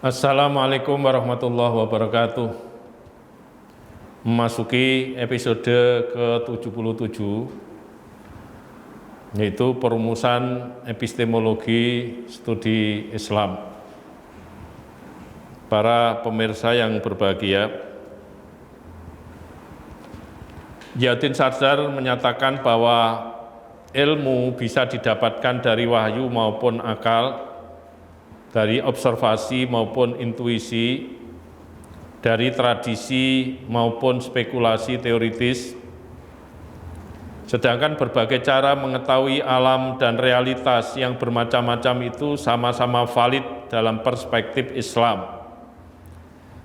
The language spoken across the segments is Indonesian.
Assalamualaikum warahmatullahi wabarakatuh. Memasuki episode ke-77, yaitu perumusan epistemologi studi Islam. Para pemirsa yang berbahagia, Ziauddin Sardar menyatakan bahwa ilmu bisa didapatkan dari wahyu maupun akal, dari observasi maupun intuisi, dari tradisi maupun spekulasi teoritis, sedangkan berbagai cara mengetahui alam dan realitas yang bermacam-macam itu sama-sama valid dalam perspektif Islam.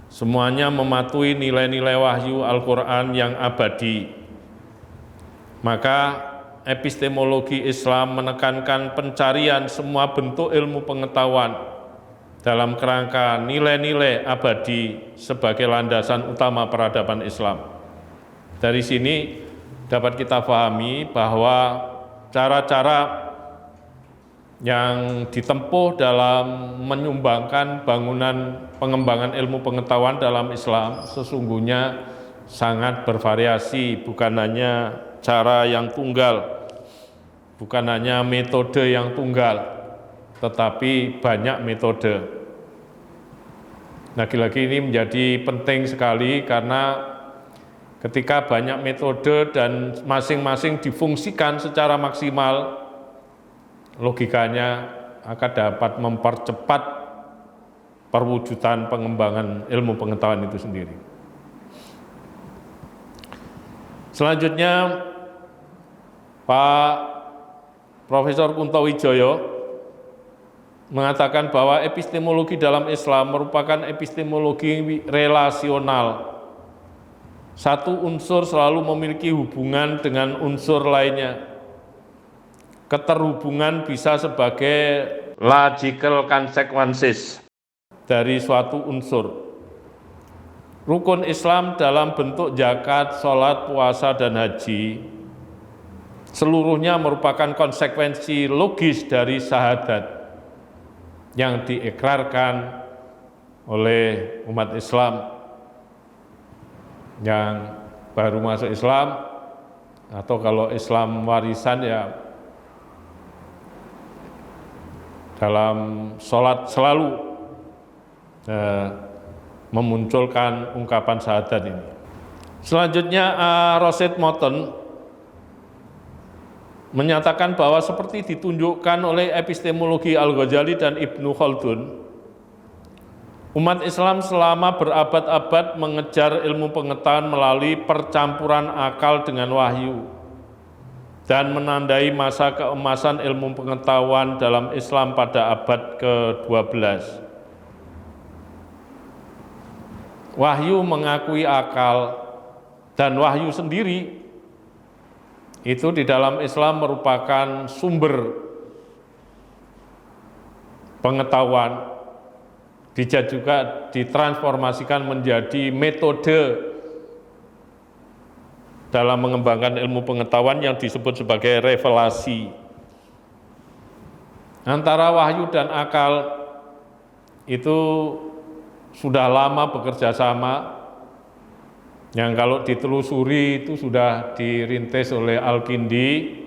Semuanya mematuhi nilai-nilai wahyu Al-Quran yang abadi. Maka epistemologi Islam menekankan pencarian semua bentuk ilmu pengetahuan dalam kerangka nilai-nilai abadi sebagai landasan utama peradaban Islam. Dari sini dapat kita pahami bahwa cara-cara yang ditempuh dalam menyumbangkan bangunan pengembangan ilmu pengetahuan dalam Islam sesungguhnya sangat bervariasi, bukan hanya cara yang tunggal, bukan hanya metode yang tunggal, tetapi banyak metode. Lagi-lagi ini menjadi penting sekali karena ketika banyak metode dan masing-masing difungsikan secara maksimal, logikanya akan dapat mempercepat perwujudan pengembangan ilmu pengetahuan itu sendiri. Selanjutnya, Pak Profesor Kunto Wijoyo mengatakan bahwa epistemologi dalam Islam merupakan epistemologi relasional. Satu unsur selalu memiliki hubungan dengan unsur lainnya. Keterhubungan bisa sebagai logical consequences dari suatu unsur. Rukun Islam dalam bentuk zakat, sholat, puasa, dan haji seluruhnya merupakan konsekuensi logis dari syahadat yang diikrarkan oleh umat Islam yang baru masuk Islam, atau kalau Islam warisan ya dalam sholat selalu memunculkan ungkapan syahadat ini. Selanjutnya Roset Morton menyatakan bahwa seperti ditunjukkan oleh epistemologi Al-Ghazali dan Ibnu Khaldun, umat Islam selama berabad-abad mengejar ilmu pengetahuan melalui percampuran akal dengan wahyu dan menandai masa keemasan ilmu pengetahuan dalam Islam pada abad ke-12. Wahyu mengakui akal, dan wahyu sendiri itu di dalam Islam merupakan sumber pengetahuan, dia juga ditransformasikan menjadi metode dalam mengembangkan ilmu pengetahuan yang disebut sebagai revelasi. Antara wahyu dan akal itu sudah lama bekerja sama, yang kalau ditelusuri itu sudah dirintis oleh Al-Kindi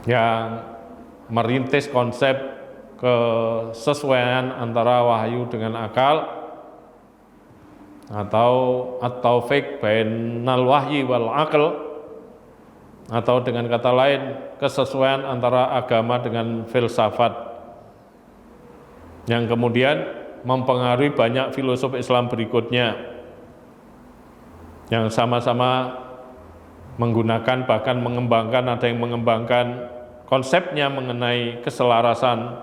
yang merintis konsep kesesuaian antara wahyu dengan akal atau at-taufiq bainal wahyi wal aql, atau dengan kata lain kesesuaian antara agama dengan filsafat, yang kemudian mempengaruhi banyak filosof Islam berikutnya yang sama-sama menggunakan, bahkan mengembangkan, ada yang mengembangkan konsepnya mengenai keselarasan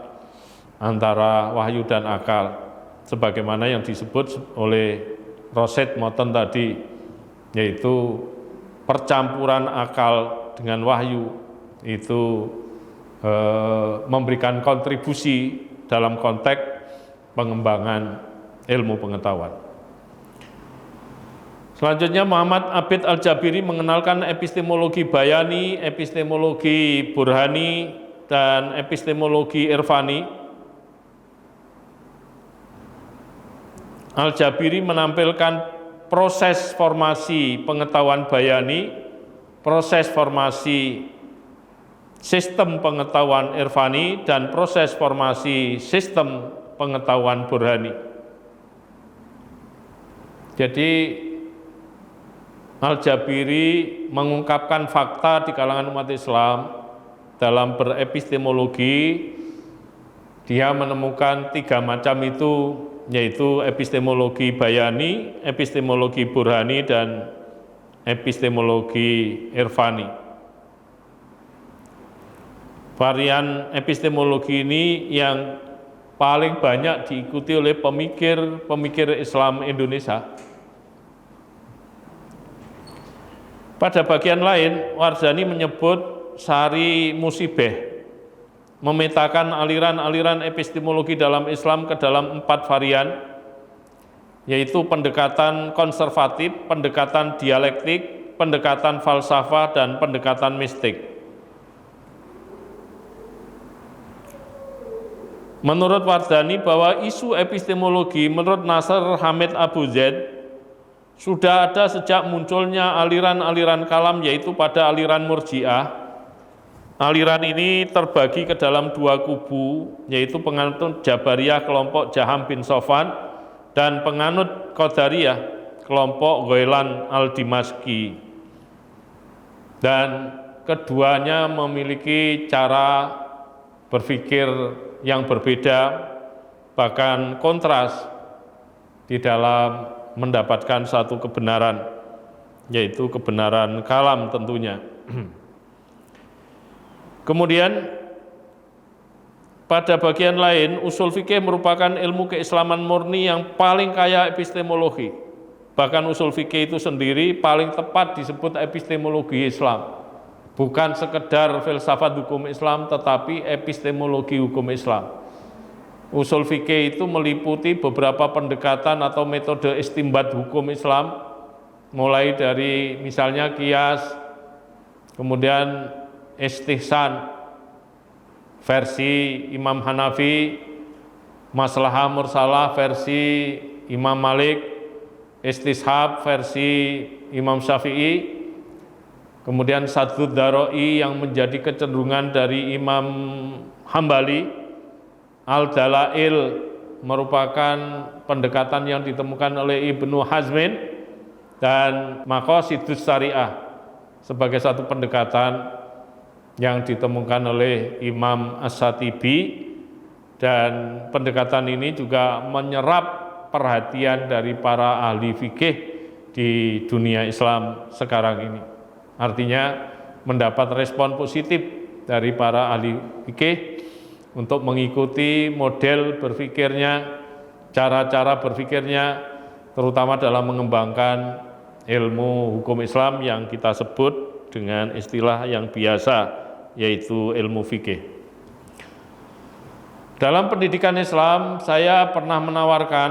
antara wahyu dan akal, sebagaimana yang disebut oleh Roset Morton tadi, yaitu percampuran akal dengan wahyu itu memberikan kontribusi dalam konteks pengembangan ilmu pengetahuan. Selanjutnya Muhammad Abid Al-Jabiri mengenalkan epistemologi bayani, epistemologi burhani, dan epistemologi irfani. Al-Jabiri menampilkan proses formasi pengetahuan bayani, proses formasi sistem pengetahuan irfani, dan proses formasi sistem pengetahuan burhani. Jadi Al-Jabiri mengungkapkan fakta di kalangan umat Islam dalam berepistemologi. Dia menemukan 3 macam itu, yaitu epistemologi bayani, epistemologi burhani, dan epistemologi irfani. Varian epistemologi ini yang paling banyak diikuti oleh pemikir Islam Indonesia. Pada bagian lain, Warzani menyebut Sari Musibeh memetakan aliran-aliran epistemologi dalam Islam ke dalam 4 varian, yaitu pendekatan konservatif, pendekatan dialektik, pendekatan falsafah, dan pendekatan mistik. Menurut Warzani bahwa isu epistemologi menurut Nasr Hamid Abu Zaid sudah ada sejak munculnya aliran-aliran kalam, yaitu pada aliran Murji'ah. Aliran ini terbagi ke dalam 2 kubu, yaitu penganut Jabariyah kelompok Jaham bin Sofwan dan penganut Qadariyah kelompok Ghailan al-Dimashqi. Dan keduanya memiliki cara berpikir yang berbeda, bahkan kontras di dalam mendapatkan satu kebenaran, yaitu kebenaran kalam tentunya. Kemudian pada bagian lain, usul fikih merupakan ilmu keislaman murni yang paling kaya epistemologi. Bahkan usul fikih itu sendiri paling tepat disebut epistemologi Islam. Bukan sekedar filsafat hukum Islam, tetapi epistemologi hukum Islam. Usul fikih itu meliputi beberapa pendekatan atau metode istimbat hukum Islam, mulai dari misalnya qiyas, kemudian istihsan versi Imam Hanafi, maslahah mursalah versi Imam Malik, istishab versi Imam Syafi'i, kemudian Saddud Daroi yang menjadi kecenderungan dari Imam Hambali, Al-Dalail merupakan pendekatan yang ditemukan oleh Ibnu Hazmin, dan Maqasidus Syariah sebagai satu pendekatan yang ditemukan oleh Imam As-Satibi, dan pendekatan ini juga menyerap perhatian dari para ahli fikih di dunia Islam sekarang ini. Artinya mendapat respon positif dari para ahli fikih untuk mengikuti model berpikirnya, cara-cara berpikirnya, terutama dalam mengembangkan ilmu hukum Islam yang kita sebut dengan istilah yang biasa, yaitu ilmu fikih. Dalam pendidikan Islam, saya pernah menawarkan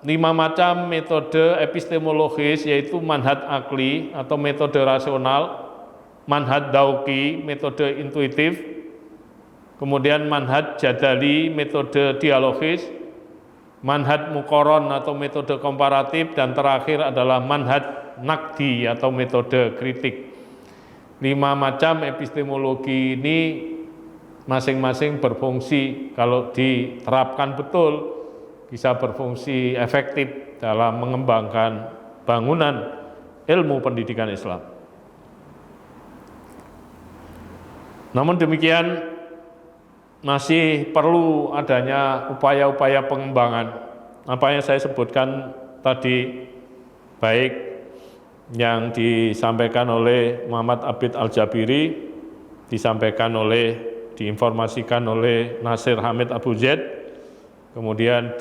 5 macam metode epistemologis, yaitu manhaj akli atau metode rasional, manhaj dauqi, metode intuitif, kemudian manhaj jadali, metode dialogis, manhaj muqaron atau metode komparatif, dan terakhir adalah manhaj naqdi atau metode kritik. 5 macam epistemologi ini masing-masing berfungsi, kalau diterapkan betul bisa berfungsi efektif dalam mengembangkan bangunan ilmu pendidikan Islam. Namun demikian, masih perlu adanya upaya-upaya pengembangan. Apa yang saya sebutkan tadi, baik yang disampaikan oleh Muhammad Abid Al-Jabiri, diinformasikan oleh Nasir Hamid Abu Zaid, kemudian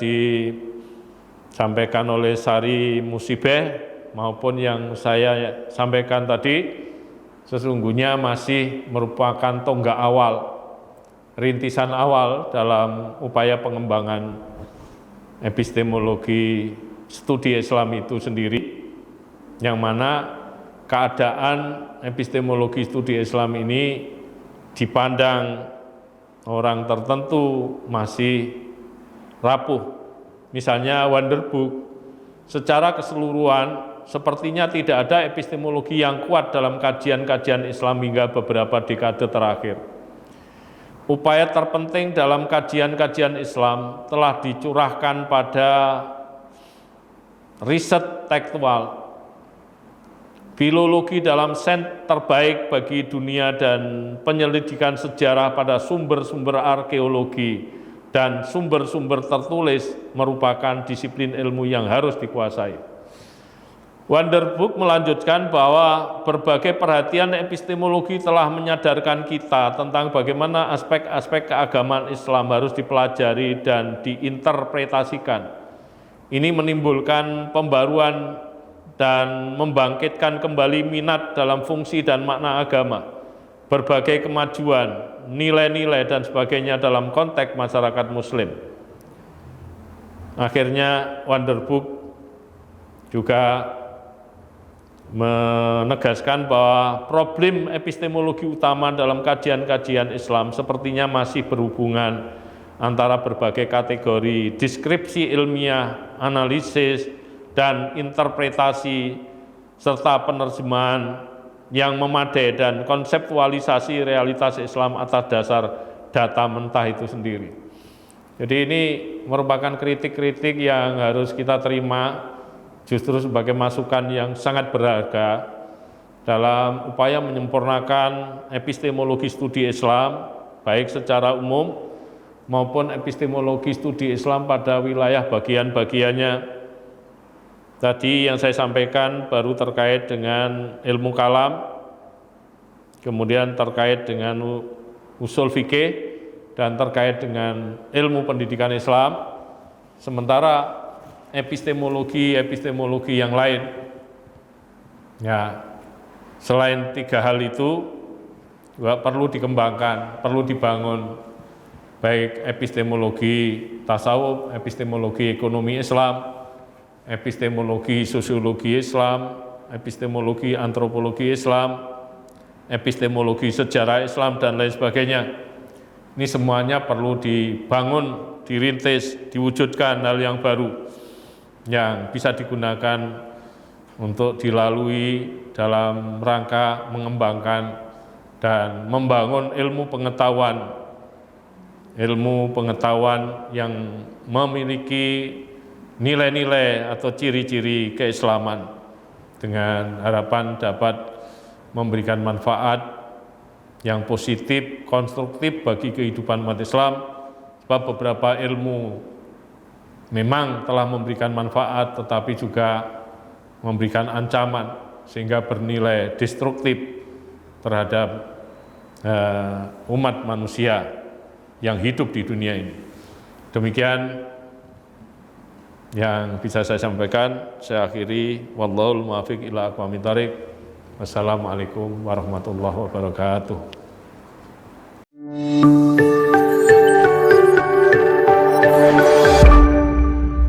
disampaikan oleh Sari Musibeh, maupun yang saya sampaikan tadi, sesungguhnya masih merupakan tonggak awal, rintisan awal dalam upaya pengembangan epistemologi studi Islam itu sendiri, yang mana keadaan epistemologi studi Islam ini dipandang orang tertentu masih rapuh. Misalnya Wanderbook Secara keseluruhan, sepertinya tidak ada epistemologi yang kuat dalam kajian-kajian Islam hingga beberapa dekade terakhir. Upaya terpenting dalam kajian-kajian Islam telah dicurahkan pada riset tekstual, filologi dalam sense terbaik bagi dunia dan penyelidikan sejarah pada sumber-sumber arkeologi dan sumber-sumber tertulis merupakan disiplin ilmu yang harus dikuasai. Wanderbook melanjutkan bahwa berbagai perhatian epistemologi telah menyadarkan kita tentang bagaimana aspek-aspek keagamaan Islam harus dipelajari dan diinterpretasikan. Ini menimbulkan pembaruan dan membangkitkan kembali minat dalam fungsi dan makna agama, berbagai kemajuan, nilai-nilai dan sebagainya dalam konteks masyarakat Muslim. Akhirnya Wanderbook juga menegaskan bahwa problem epistemologi utama dalam kajian-kajian Islam sepertinya masih berhubungan antara berbagai kategori deskripsi ilmiah, analisis, dan interpretasi, serta penerjemahan yang memadai dan konseptualisasi realitas Islam atas dasar data mentah itu sendiri. Jadi ini merupakan kritik-kritik yang harus kita terima justru sebagai masukan yang sangat berharga dalam upaya menyempurnakan epistemologi studi Islam, baik secara umum maupun epistemologi studi Islam pada wilayah bagian-bagiannya. Tadi yang saya sampaikan baru terkait dengan ilmu kalam, kemudian terkait dengan usul fikih, dan terkait dengan ilmu pendidikan Islam. Sementara epistemologi yang lain, ya selain tiga hal itu juga perlu dikembangkan, perlu dibangun, baik epistemologi tasawuf, epistemologi ekonomi Islam, epistemologi sosiologi Islam, epistemologi antropologi Islam, epistemologi sejarah Islam, dan lain sebagainya. Ini semuanya perlu dibangun, dirintis, diwujudkan hal yang baru yang bisa digunakan untuk dilalui dalam rangka mengembangkan dan membangun ilmu pengetahuan yang memiliki nilai-nilai atau ciri-ciri keislaman dengan harapan dapat memberikan manfaat yang positif, konstruktif bagi kehidupan umat Islam, sebab beberapa ilmu memang telah memberikan manfaat tetapi juga memberikan ancaman sehingga bernilai destruktif terhadap umat manusia yang hidup di dunia ini. Demikian yang bisa saya sampaikan. Saya akhiri, wallahul muwaffiq ila aqwamit thoriq. Wassalamualaikum warahmatullahi wabarakatuh.